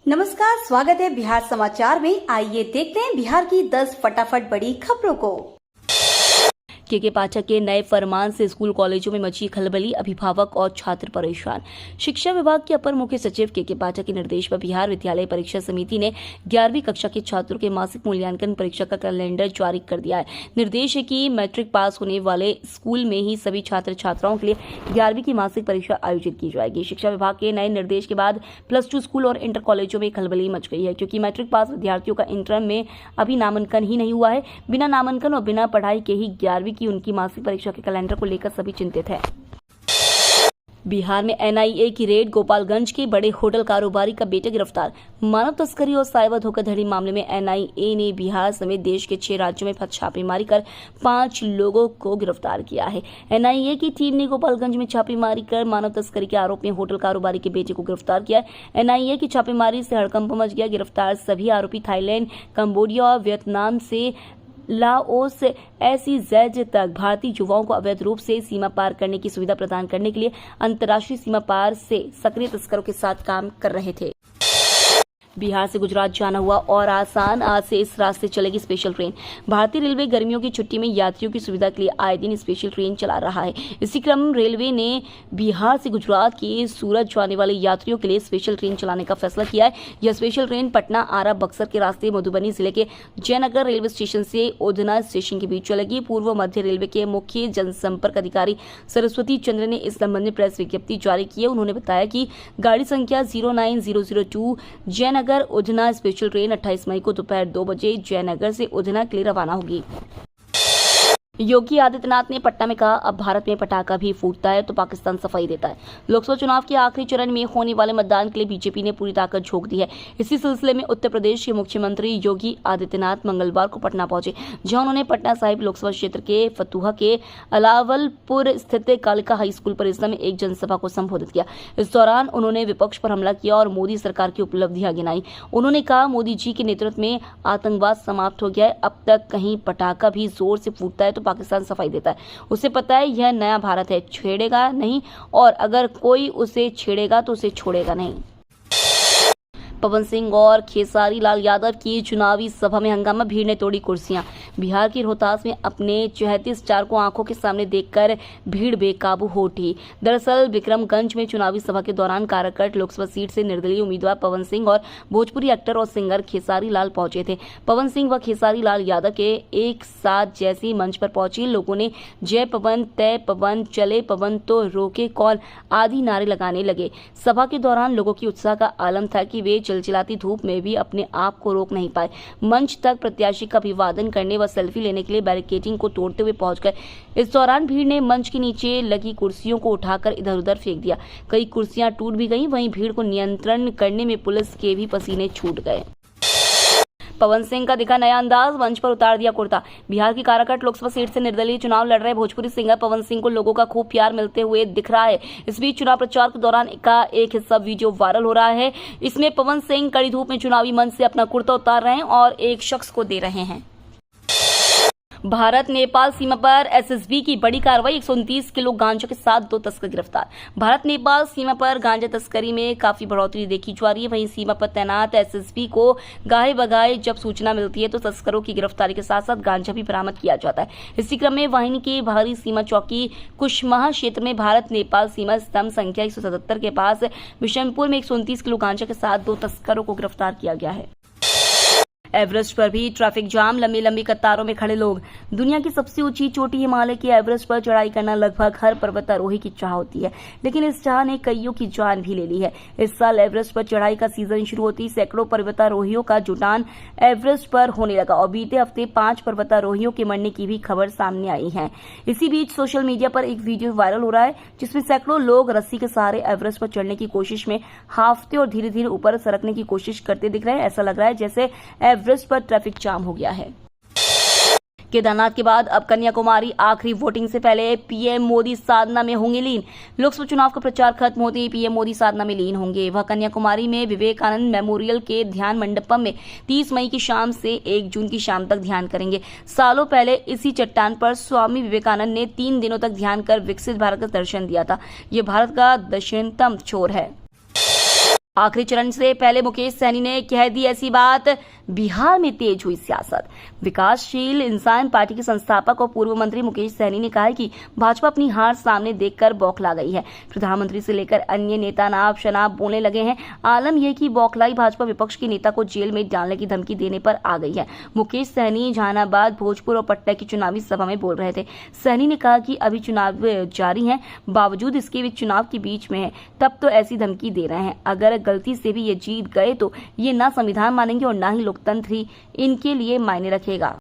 नमस्कार, स्वागत है बिहार समाचार में। आइए देखते हैं बिहार की 10 फटाफट बड़ी खबरों को। के पाठक के नए फरमान से स्कूल कॉलेजों में मची खलबली, अभिभावक और छात्र परेशान। शिक्षा विभाग के अपर मुख्य सचिव के पाठक के निर्देश पर बिहार विद्यालय परीक्षा समिति ने 11वीं कक्षा के छात्रों के मासिक मूल्यांकन परीक्षा का कैलेंडर जारी कर दिया है। निर्देश है कि मैट्रिक पास होने वाले स्कूल में ही सभी छात्र छात्राओं के लिए 11वीं की मासिक परीक्षा आयोजित की जाएगी। शिक्षा विभाग के नए निर्देश के बाद +2 स्कूल और इंटर कॉलेजों में खलबली मच गई है, क्योंकि मैट्रिक पास विद्यार्थियों का इंटर में अभी नामांकन ही नहीं हुआ है। बिना नामांकन और बिना पढ़ाई के ही 11वीं की उनकी मासिक परीक्षा के कैलेंडर को लेकर सभी चिंतित हैं। बिहार में एनआईए की रेड, गोपालगंज के बड़े होटल कारोबारी का बेटा गिरफ्तार। मानव तस्करी और साइबर धोखाधड़ी मामले में एनआईए ने बिहार समेत देश के 6 राज्यों में छापेमारी कर 5 लोगों को गिरफ्तार किया है। एनआईए की टीम ने गोपालगंज में छापेमारी कर मानव तस्करी के आरोप में होटल कारोबारी के बेटे को गिरफ्तार किया। एनआईए की छापेमारी से हड़कंप मच गया। गिरफ्तार सभी आरोपी थाईलैंड, कंबोडिया और वियतनाम से लाओस SEZ तक भारतीय युवाओं को अवैध रूप से सीमा पार करने की सुविधा प्रदान करने के लिए अंतर्राष्ट्रीय सीमा पार से सक्रिय तस्करों के साथ काम कर रहे थे। बिहार से गुजरात जाना हुआ और आसान। आज से इस रास्ते चलेगी स्पेशल ट्रेन। भारतीय रेलवे गर्मियों की छुट्टी में यात्रियों की सुविधा के लिए आए दिन स्पेशल ट्रेन चला रहा है। इसी क्रम रेलवे ने बिहार से गुजरात के सूरत जाने वाले यात्रियों के लिए स्पेशल ट्रेन चलाने का फैसला किया है। यह स्पेशल ट्रेन पटना, आरा, बक्सर के रास्ते मधुबनी जिले के जयनगर रेलवे स्टेशन से उधना स्टेशन के बीच चलेगी। पूर्व मध्य रेलवे के मुख्य जनसंपर्क अधिकारी सरस्वती चंद्र ने इस संबंध में प्रेस विज्ञप्ति जारी की है। उन्होंने बताया कि गाड़ी संख्या 09002 जयनगर उधना स्पेशल ट्रेन 28 मई को दोपहर 2 बजे जयनगर से उधना के लिए रवाना होगी। योगी आदित्यनाथ ने पटना में कहा, अब भारत में पटाखा भी फूटता है तो पाकिस्तान सफाई देता है। लोकसभा चुनाव के आखिरी चरण में होने वाले मतदान के लिए बीजेपी ने पूरी ताकत झोंक दी है। इसी सिलसिले में उत्तर प्रदेश के मुख्यमंत्री योगी आदित्यनाथ मंगलवार को पटना पहुंचे, जहां उन्होंने पटना साहिब लोकसभा क्षेत्र के फतुहा के अलावलपुर स्थित कालिका हाई स्कूल परिसर में एक जनसभा को संबोधित किया। इस दौरान उन्होंने विपक्ष पर हमला किया और मोदी सरकार की उपलब्धियां गिनाई। उन्होंने कहा, मोदी जी के नेतृत्व में आतंकवाद समाप्त हो गया है। अब तक कहीं पटाखा भी जोर से फूटता है तो पाकिस्तान सफाई देता है। उसे पता है यह नया भारत है, छेड़ेगा नहीं, और अगर कोई उसे छेड़ेगा तो उसे छोड़ेगा नहीं। पवन सिंह और खेसारी लाल यादव की चुनावी सभा में हंगामा, भीड़ ने तोड़ी कुर्सियां। बिहार की रोहतास में अपने 34 स्टार को आंखों के सामने देखकर भीड़ बेकाबू हो उठी। दरअसल विक्रमगंज में चुनावी सभा के दौरान काराकट लोकसभा सीट से निर्दलीय उम्मीदवार पवन सिंह और भोजपुरी एक्टर और सिंगर खेसारी लाल पहुंचे थे। पवन सिंह व खेसारी लाल यादव के एक साथ जैसे मंच पर पहुंचे लोगों ने जय पवन, तय पवन, चले पवन तो रोके कौन आदि नारे लगाने लगे। सभा के दौरान लोगों की उत्साह का आलम था कि वे चिलचिलाती धूप में भी अपने आप को रोक नहीं पाए। मंच तक प्रत्याशी का अभिवादन करने व सेल्फी लेने के लिए बैरिकेडिंग को तोड़ते हुए पहुंच गए। इस दौरान भीड़ ने मंच के नीचे लगी कुर्सियों को उठाकर इधर उधर फेंक दिया। कई कुर्सियां टूट भी गईं। वहीं भीड़ को नियंत्रण करने में पुलिस के भी पसीने छूट गए। पवन सिंह का दिखा नया अंदाज, मंच पर उतार दिया कुर्ता। बिहार की काराकट लोकसभा सीट से निर्दलीय चुनाव लड़ रहे भोजपुरी सिंगर पवन सिंह को लोगों का खूब प्यार मिलते हुए दिख रहा है। इस बीच चुनाव प्रचार के दौरान का एक हिस्सा वीडियो वायरल हो रहा है। इसमें पवन सिंह कड़ी धूप में चुनावी मंच से अपना कुर्ता उतार रहे हैं और एक शख्स को दे रहे हैं। भारत नेपाल सीमा पर एसएसबी की बड़ी कार्रवाई, 129 किलो गांजा के साथ 2 तस्कर गिरफ्तार। भारत नेपाल सीमा पर गांजा तस्करी में काफी बढ़ोतरी देखी जा रही है। वहीं सीमा पर तैनात एसएसबी को गाहे बगाहे जब सूचना मिलती है तो तस्करों की गिरफ्तारी के साथ साथ गांजा भी बरामद किया जाता है। इसी क्रम में वाहिनी के बाहरी सीमा चौकी कुशमाहा क्षेत्र में भारत नेपाल सीमा स्तंभ संख्या 177 के पास बिशनपुर में 129 किलो गांजा के साथ 2 तस्करों को गिरफ्तार किया गया है। एवरेस्ट पर भी ट्रैफिक जाम, लंबी लंबी कतारों में खड़े लोग। दुनिया की सबसे ऊंची चोटी हिमालय के एवरेस्ट पर चढ़ाई करना लगभग हर पर्वतारोही की चाह होती है, लेकिन इस चाह ने कईयों की जान भी ले ली है। इस साल एवरेस्ट पर चढ़ाई का सीजन शुरू होते ही सैकड़ों पर्वतारोहियों का जुटान एवरेस्ट पर होने लगा और बीते हफ्ते 5 पर्वतारोहियों के मरने की भी खबर सामने आई है। इसी बीच सोशल मीडिया पर एक वीडियो वायरल हो रहा है जिसमें सैकड़ों लोग रस्सी के सहारे एवरेस्ट पर चढ़ने की कोशिश में हाफते और धीरे धीरे ऊपर सरकने की कोशिश करते दिख रहे हैं। ऐसा लग रहा है जैसे एवरेस्ट पर ट्रैफिक जाम हो गया है। केदारनाथ के बाद अब कन्याकुमारी आखिरी वोटिंग से पहले पीएम मोदी साधना में होंगे लीन। लोकसभा चुनाव का प्रचार खत्म होते ही पीएम मोदी साधना में लीन होंगे। वह कन्याकुमारी में विवेकानंद मेमोरियल के ध्यान मंडपम में 30 मई की शाम से 1 जून की शाम तक ध्यान करेंगे। सालों पहले इसी चट्टान पर स्वामी विवेकानंद ने 3 दिनों तक ध्यान कर विकसित भारत का दर्शन दिया था। यह भारत का दक्षिणतम छोर है। आखिरी चरण से पहले मुकेश सहनी ने कह दी ऐसी बात, बिहार में तेज हुई सियासत। विकासशील इंसान पार्टी के संस्थापक और पूर्व मंत्री मुकेश सहनी ने कहा है कि भाजपा अपनी हार सामने देखकर बौखला गई है। प्रधानमंत्री से लेकर अन्य नेता नाब शनाब बोलने लगे हैं। आलम यह कि बौखलाई भाजपा विपक्ष के नेता को जेल में डालने की धमकी देने पर आ गई है। मुकेश सहनी जहानाबाद, भोजपुर और पटना की चुनावी सभा में बोल रहे थे। सहनी ने कहा कि अभी चुनाव जारी है, बावजूद इसके भी चुनाव के बीच में है, तब तो ऐसी धमकी दे रहे हैं। अगर गलती से भी ये जीत गए तो ये ना संविधान मानेंगे और ना ही लोकतंत्र ही इनके लिए मायने रखेगा।